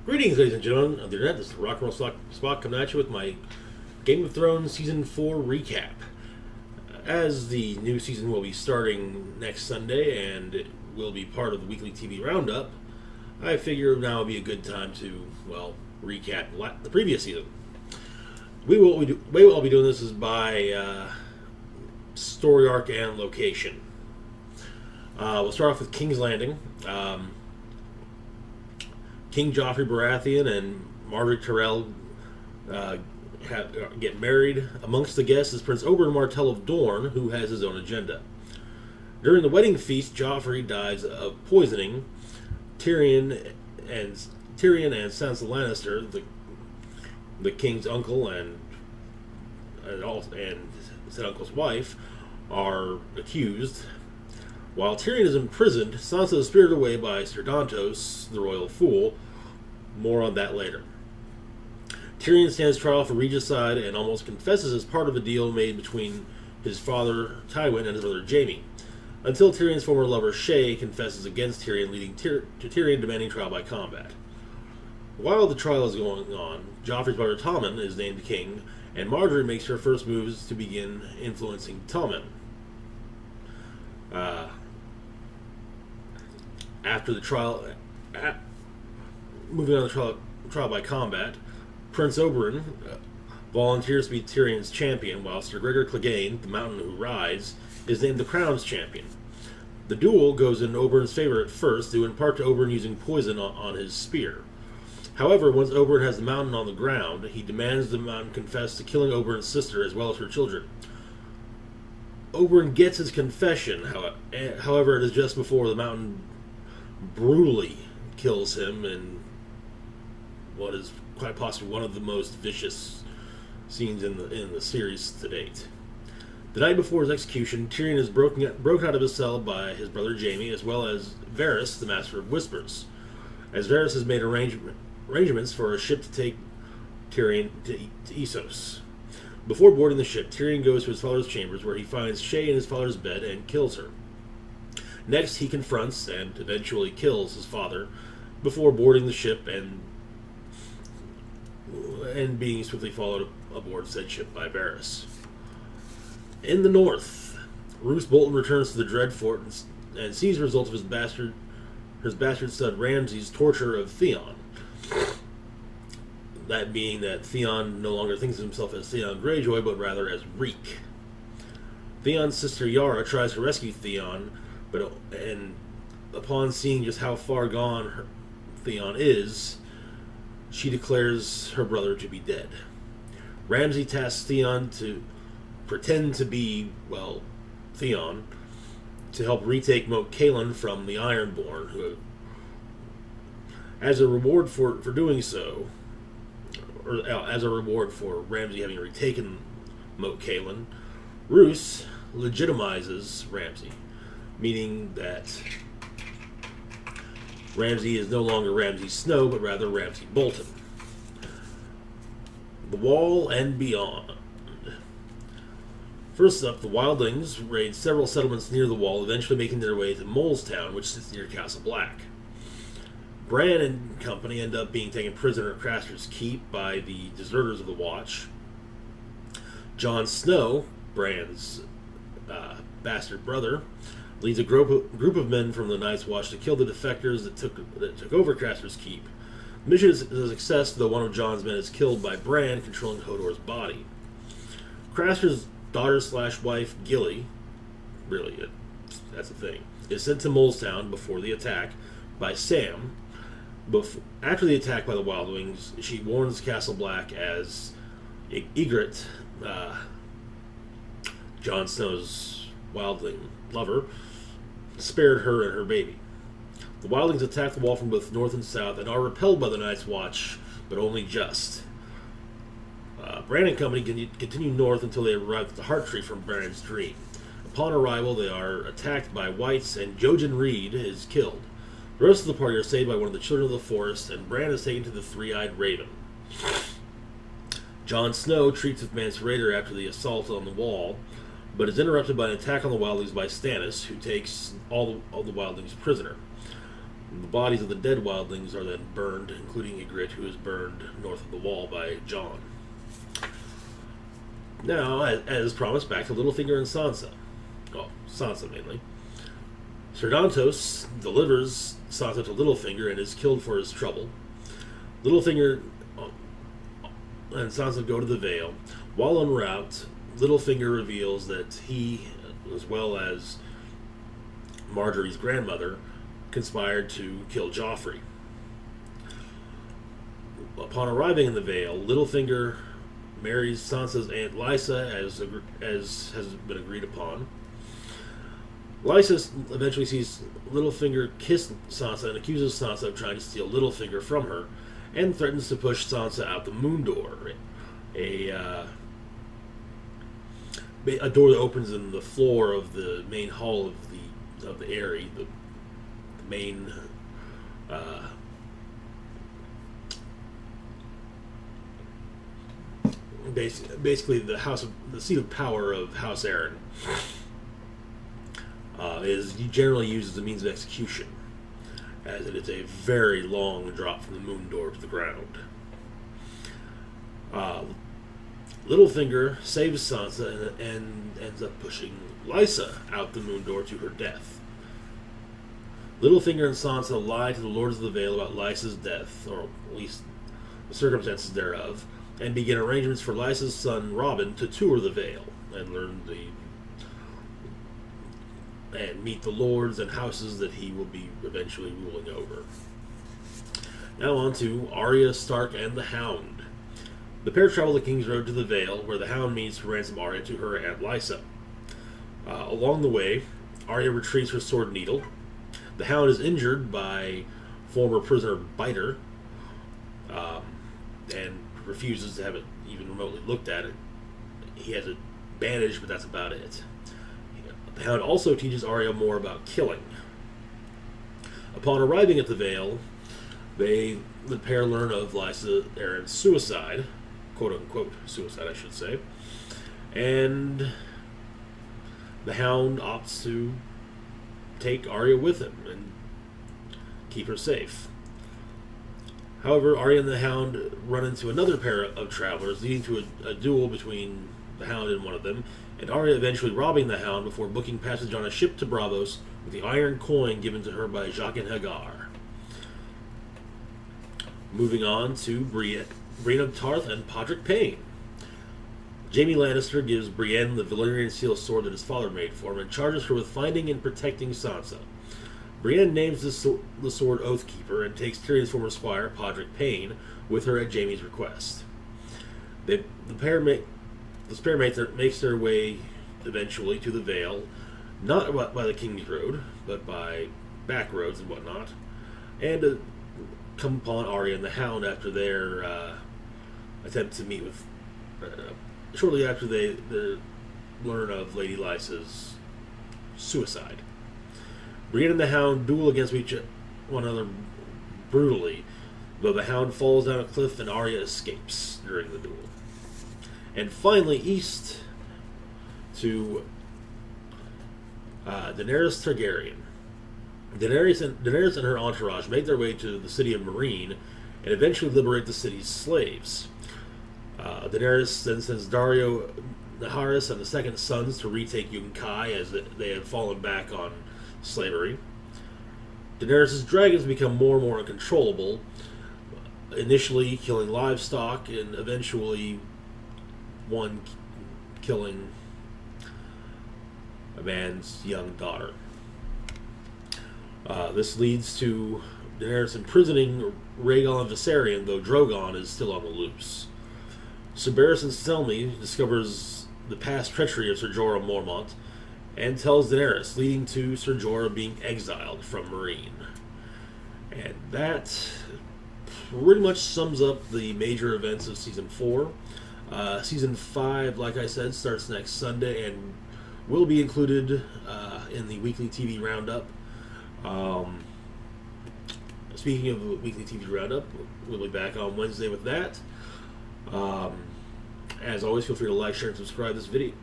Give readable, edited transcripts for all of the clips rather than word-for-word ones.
Greetings, ladies and gentlemen of the internet. This is Rock and Roll Spock coming at you with my Game of Thrones Season 4 recap. As the new season will be starting next Sunday and it will be part of the weekly TV roundup, I figure now would be a good time to, recap the previous season. The way I'll be doing this is by story arc and location. We'll start off with King's Landing. King Joffrey Baratheon and Margaery Tyrell get married. Amongst the guests is Prince Oberyn Martell of Dorne, who has his own agenda. During the wedding feast, Joffrey dies of poisoning. Tyrion and Sansa Lannister, the king's uncle and said uncle's wife, are accused. While Tyrion is imprisoned, Sansa is spirited away by Ser Dantos, the royal fool. More on that later. Tyrion stands trial for regicide and almost confesses as part of a deal made between his father Tywin and his brother Jaime, until Tyrion's former lover Shae confesses against Tyrion, leading to Tyrion demanding trial by combat. While the trial is going on, Joffrey's brother Tommen is named king, and Margaery makes her first moves to begin influencing Tommen. After the trial, moving on to the trial by combat, Prince Oberyn volunteers to be Tyrion's champion, while Sir Gregor Clegane, the Mountain Who Rides, is named the Crown's champion. The duel goes in Oberyn's favor at first, due in part to Oberyn using poison on his spear. However, once Oberyn has the Mountain on the ground, he demands the Mountain confess to killing Oberyn's sister as well as her children. Oberyn gets his confession, however, it is just before the Mountain brutally kills him in what is quite possibly one of the most vicious scenes in the series to date. The night before his execution, Tyrion is broken out of his cell by his brother Jaime, as well as Varys, the Master of Whispers, as Varys has made arrangements for a ship to take Tyrion to Essos. Before boarding the ship, Tyrion goes to his father's chambers, where he finds Shae in his father's bed and kills her. Next, he confronts and eventually kills his father before boarding the ship and being swiftly followed aboard said ship by Varys. In the north, Roose Bolton returns to the Dreadfort and sees the result of his bastard stud Ramsay's torture of Theon. That being that Theon no longer thinks of himself as Theon Greyjoy, but rather as Reek. Theon's sister Yara tries to rescue Theon, and upon seeing just how far gone Theon is, she declares her brother to be dead. Ramsay tasks Theon to pretend to be, Theon, to help retake Moat Cailin from the Ironborn, who, as a reward for doing so, or as a reward for Ramsay having retaken Moat Cailin, Roose legitimizes Ramsay, meaning that Ramsay is no longer Ramsay Snow, but rather Ramsay Bolton. The Wall and Beyond. First up, the Wildlings raid several settlements near the Wall, eventually making their way to Molestown, which sits near Castle Black. Bran and company end up being taken prisoner at Craster's Keep by the deserters of the Watch. Jon Snow, Bran's bastard brother, leads a group of men from the Night's Watch to kill the defectors that took over Craster's Keep. The mission is a success, though one of Jon's men is killed by Bran controlling Hodor's body. Craster's daughter/wife, Gilly, that's the thing, is sent to Molestown before the attack by Sam. After the attack by the Wildlings, she warns Castle Black as Ygritte, Jon Snow's wildling lover, spared her and her baby. The Wildlings attack the Wall from both north and south and are repelled by the Night's Watch, but only just. Bran and company continue north until they arrive at the Heart Tree from Bran's dream. Upon arrival, they are attacked by Whites, and Jojen Reed is killed. The rest of the party are saved by one of the Children of the Forest, and Bran is taken to the Three-Eyed Raven. Jon Snow treats with Mance Rayder after the assault on the Wall, but is interrupted by an attack on the Wildlings by Stannis, who takes all the Wildlings prisoner. The bodies of the dead wildlings are then burned, including Ygritte, who is burned north of the wall by Jon. Now, as promised, back to Littlefinger and Sansa. Well, Sansa mainly. Ser Dantos delivers Sansa to Littlefinger and is killed for his trouble. Littlefinger and Sansa go to the Vale. While en route, Littlefinger reveals that he, as well as Marjorie's grandmother, conspired to kill Joffrey. Upon arriving in the Vale, Littlefinger marries Sansa's aunt Lysa, as has been agreed upon. Lysa eventually sees Littlefinger kiss Sansa and accuses Sansa of trying to steal Littlefinger from her, and threatens to push Sansa out the moon door, a door that opens in the floor of the main hall of the Eyrie, the main basically the seat of power of House Arryn. Is generally used as a means of execution, as it is a very long drop from the moon door to the ground. Littlefinger saves Sansa and ends up pushing Lysa out the moon door to her death. Littlefinger and Sansa lie to the Lords of the Vale about Lysa's death, or at least the circumstances thereof, and begin arrangements for Lysa's son Robin to tour the Vale and meet the lords and houses that he will be eventually ruling over. Now on to Arya, Stark, and the Hound. The pair travel the King's Road to the Vale, where the Hound meets to ransom Arya to her aunt Lysa. Along the way, Arya retrieves her sword needle. The Hound is injured by former prisoner Biter, and refuses to have it even remotely looked at. He has it bandaged, but that's about it. The Hound also teaches Arya more about killing. Upon arriving at the Vale, the pair learn of Lysa Arryn's suicide, quote-unquote suicide, I should say, and the Hound opts to take Arya with him and keep her safe. However, Arya and the Hound run into another pair of travelers, leading to a duel between the Hound and one of them, and Arya eventually robbing the Hound before booking passage on a ship to Braavos with the iron coin given to her by Jaqen H'ghar. Moving on to Brienne of Tarth and Podrick Payne. Jaime Lannister gives Brienne the Valyrian steel sword that his father made for him and charges her with finding and protecting Sansa. Brienne names the sword Oathkeeper and takes Tyrion's former squire, Podrick Payne, with her at Jaime's request. The pair makes their way eventually to the Vale, not by the King's Road, but by back roads and whatnot, and come upon Arya and the Hound after their attempt to meet with, shortly after they learn of Lady Lysa's suicide. Brienne and the Hound duel against one another brutally, though the Hound falls down a cliff and Arya escapes during the duel. And finally, east to Daenerys Targaryen. Daenerys and her entourage make their way to the city of Meereen and eventually liberate the city's slaves. Daenerys then sends Daario Naharis and the Second Sons to retake Yunkai as they had fallen back on slavery. Daenerys' dragons become more and more uncontrollable, initially killing livestock and eventually one killing a man's young daughter. This leads to Daenerys imprisoning Rhaegal and Viserion, though Drogon is still on the loose. Sir Barristan Selmy discovers the past treachery of Ser Jorah Mormont and tells Daenerys, leading to Ser Jorah being exiled from Meereen. And that pretty much sums up the major events of Season 4. Season 5, like I said, starts next Sunday and will be included in the weekly TV roundup. Speaking of the weekly TV roundup, we'll be back on Wednesday with that. As always, feel free to like, share, and subscribe this video.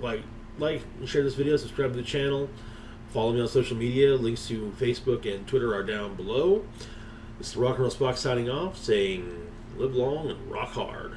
Like and share this video, subscribe to the channel. Follow me on social media. Links to Facebook and Twitter are down below. This is the Rock and Roll Spock signing off, saying live long and rock hard.